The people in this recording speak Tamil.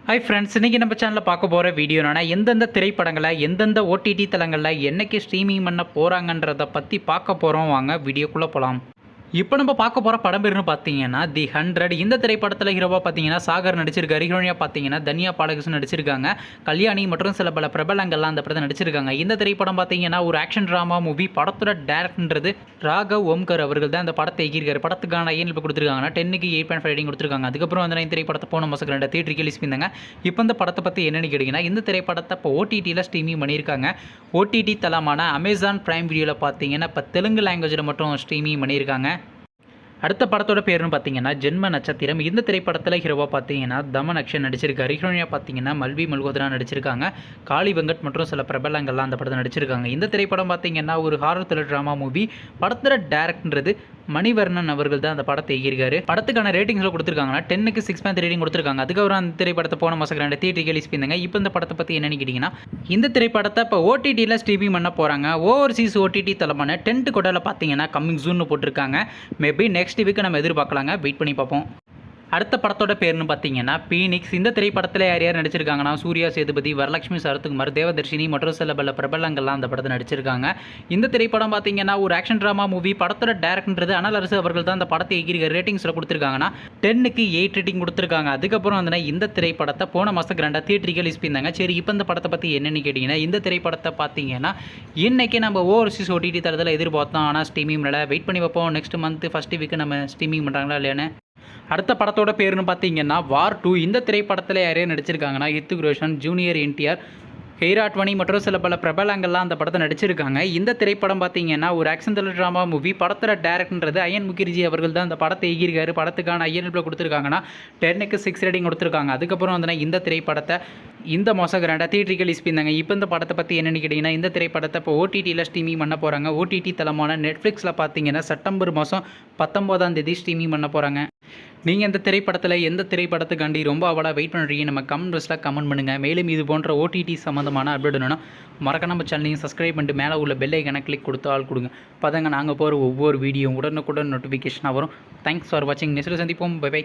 ஹாய் ஃப்ரெண்ட்ஸ், இன்றைக்கி நம்ம சேனலில் பார்க்க போகிற வீடியோ என்னன்னா, எந்தெந்த திரைப்படங்களை எந்தெந்த ஓடிடி தளங்களில் என்னைக்கு ஸ்ட்ரீமிங் பண்ண போகிறாங்கன்றதை பற்றி பார்க்க போகிறோம். வாங்க வீடியோக்குள்ளே போகலாம். இப்போ நம்ம பார்க்க போகிற படம் பேருன்னு பார்த்தீங்கன்னா தி 100. இந்த திரைப்படத்தில் ஹீரோவாக பார்த்தீங்கன்னா சாகர் நடிச்சிருக்காரு. ஹீரோனியாக பார்த்தீங்கன்னா தன்யா பாலகிருஷ்ணன் நடிச்சிருக்காங்க. கல்யாணி மற்றும் சில பல பிரபலங்கள்லாம் அந்த படத்தை நடிச்சிருக்காங்க. இந்த திரைப்படம் பார்த்தீங்கன்னா ஒரு ஆக்ஷன் ட்ராமா மூவி. படத்தோட டேரக்டர்ன்றது ராகவ் ஓம்கர் அவர்கள் தான் இந்த படத்தை எகிருக்காரு. படத்துக்கான இப்போ கொடுத்துருக்காங்கன்னா 10க்கு 8.5 ரேட்டிங் கொடுத்துருக்காங்க. அதுக்கப்புறம் வந்து இந்த திரைப்படத்தை போன மாதம் 2 தியேட்டருக்கு ரிலீஸ் பண்ணாங்க. இப்போ இந்த படத்தை பற்றி என்னென்னு கேட்டிங்கன்னா, இந்த திரைப்படத்தை இப்போ ஓடிடியில் ஸ்ட்ரீமிங் பண்ணியிருக்காங்க. ஓடிடி தளமான அமேசான் பிரைம் வீடியோவில் பார்த்தீங்கன்னா இப்போ தெலுங்கு லாங்குவேஜில் மட்டும் ஸ்ட்ரீமிங் பண்ணியிருக்காங்க. அடுத்த படத்தோட பேருன்னு பார்த்தீங்கன்னா ஜென்ம நட்சத்திரம். இந்த திரைப்படத்தில் ஹீரோவாக பார்த்தீங்கன்னா தமன் அக்ஷன் நடிச்சிருக்காரு. ஹீரோனியாக பார்த்தீங்கன்னா மல்வி மல்கோத்ரா நடிச்சிருக்காங்க. காளி வெங்கட் மற்றும் சில பிரபலங்கள்லாம் அந்த படத்தை நடிச்சிருக்காங்க. இந்த திரைப்படம் பார்த்தீங்கன்னா ஒரு ஹாரர் த்ரில்லர் ட்ராமா மூவி. படத்தோட டேரக்டர்ன்றது மணிவர்ணன் அவர்கள் தான் அந்த படத்தை எகிருக்காரு. படத்துக்கான ரேட்டிங்ஸில் கொடுத்துருக்காங்கன்னா 10க்கு 6.3 ரேட்டிங் கொடுத்துருக்காங்க. அதுக்கப்புறம் அந்த திரைப்படத்தை போன மாதம் 2 தியேட்டருக்கு ரிலீஸ் பண்ணாங்க. இப்போ இந்த படத்தை பற்றி என்னென்னு கேட்டிங்கன்னா, இந்த திரைப்படத்தை இப்போ ஓடிடியில் ஸ்ட்ரீமிங் பண்ண போகிறாங்க. ஓவர்சீஸ் ஓடிடி தளமான 10th கொடாவில் பார்த்தீங்கன்னா கம்மிங் ஜூன்னு போட்டிருக்காங்க. மேபி நெக்ஸ்ட் வீக் நம்ம எதிர்பார்க்கலாங்க. வெயிட் பண்ணி பார்ப்போம். அடுத்த படத்தோட பேருன்னு பார்த்தீங்கன்னா பீனிக்ஸ். இந்த திரைப்படத்தில் யார் யார் நடிச்சிருக்காங்கன்னா சூர்யா சேதுபதி, வரலட்சுமி சரத்குமார், தேவதர்ஷினி மற்றும் சில பல பிரபலங்கள்லாம் அந்த படத்தை நடிச்சிருக்காங்க. இந்த திரைப்படம் பார்த்தீங்கன்னா ஒரு ஆக்ஷன் ட்ராமா மூவி. படத்தோட டேரக்டர்ன்றது அனல் அரசு அவர்கள் தான் அந்த படத்தை எகிரிக்க. ரேட்டிங்ஸில் கொடுத்துருக்காங்கன்னா 10க்கு 8 ரேட்டிங் கொடுத்துருக்காங்க. அதுக்கப்புறம் வந்து இந்த திரைப்படத்தை போன மாதம் 2 தியேட்டருக்கு ரிலீஸ் பண்ணாங்க. சரி, இப்போ இந்த படத்தை பற்றி என்னென்னு கேட்டிங்கன்னா, இந்த திரைப்படத்தை பார்த்தீங்கன்னா இன்றைக்கி நம்ம ஓவர்சீஸ் ஓடிடி தளத்தில் எதிர்பார்த்தோம். ஆனால் ஸ்ட்ரீமிங் வெயிட் பண்ணி வைப்போம். நெக்ஸ்ட் மந்த் ஃபஸ்ட் வீக்கு நம்ம ஸ்ட்ரீமிங் பண்ணுறாங்களா இல்லையானு. அடுத்த படத்தோட பேருன்னு பார்த்தீங்கன்னா வார் 2. இந்த திரைப்படத்தில் யாரையும் நடிச்சிருக்காங்கன்னா ஹித்துக் ரோஷன், ஜூனியர் என்டிஆர், ஹெய்ராட்வனி மற்றும் சில பல பிரபலங்கள்லாம் அந்த படத்தை நடிச்சிருக்காங்க. இந்த திரைப்படம் பார்த்தீங்கன்னா ஒரு ஆக்ஷன் த்ரில்லர் ட்ராமா மூவி. படத்தோட டேரக்டர்ன்றது அயன் முகர்ஜி அவர்கள் தான் அந்த படத்தை எகிருக்காரு. படத்துக்கான ஐஎன்எல் கொடுத்துருக்காங்கன்னா 10க்கு 6 ரேட்டிங் கொடுத்துருக்காங்க. அதுக்கப்புறம் வந்து இந்த திரைப்படத்தை இந்த மாதம் 2 தியேட்டருக்கு ரிலீஸ் பண்ணாங்க. இப்போ இந்த படத்தை பற்றி என்னென்னு கேட்டிங்கன்னா, இந்த திரைப்படத்தை இப்போ ஓடிடியில் ஸ்ட்ரீமிங் பண்ண போகிறாங்க. ஓடிடி தளமான நெட்ஃப்ளிக்ஸில் பார்த்தீங்கன்னா செப்டம்பர் மாதம் 19 ஸ்ட்ரீமிங் பண்ண போகிறாங்க. நீங்கள் இந்த திரைப்படத்தில் எந்த திரைப்படத்துக்காண்டி ரொம்ப அவளாக வெயிட் பண்ணுறீங்க நம்ம கமெண்ட் பாக்ஸில் கமெண்ட் பண்ணுங்கள். மேலும் இது போன்ற ஓடிடி சம்மந்தமான அப்டேட் வேணும்னா மறக்க நம்ம சேனலையும் சப்ஸ்கிரைப் பண்ணிட்டு மேலே உள்ள பெல் ஐக்கானை கிளிக் கொடுத்து ஆள் கொடுங்க. அப்போ தாங்க நாங்கள் போகிற ஒவ்வொரு வீடியோ உடனுக்குடன் நோட்டிஃபிகேஷனாக வரும். தேங்க்ஸ் ஃபார் வாட்சிங். நெக்ஸ்ட் சந்திப்போம். Bye by.